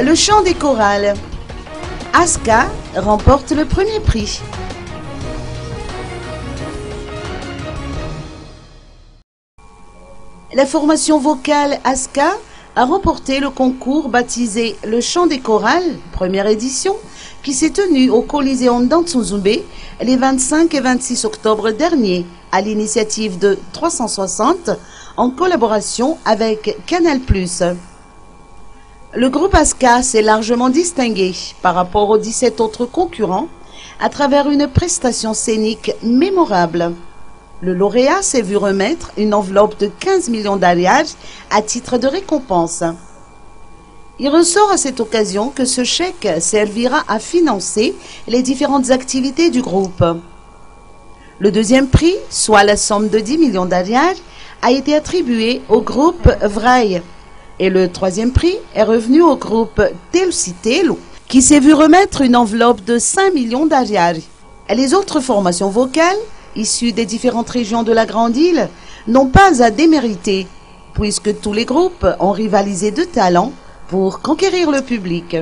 Le chant des chorales. Aska remporte le premier prix. La formation vocale Aska a remporté le concours baptisé Le Chant des Chorales, première édition, qui s'est tenu au Coliseum d'Antsunzumbe les 25 et 26 octobre dernier, à l'initiative de 360, en collaboration avec Canal+. Le groupe Aska s'est largement distingué par rapport aux 17 autres concurrents à travers une prestation scénique mémorable. Le lauréat s'est vu remettre une enveloppe de 15 millions d'ariages à titre de récompense. Il ressort à cette occasion que ce chèque servira à financer les différentes activités du groupe. Le deuxième prix, soit la somme de 10 millions d'ariages, a été attribué au groupe Vraille. Et le troisième prix est revenu au groupe Telcitelo, qui s'est vu remettre une enveloppe de 5 millions d'ariages. Et les autres formations vocales, issus des différentes régions de la Grande Île, n'ont pas à démériter, puisque tous les groupes ont rivalisé de talent pour conquérir le public.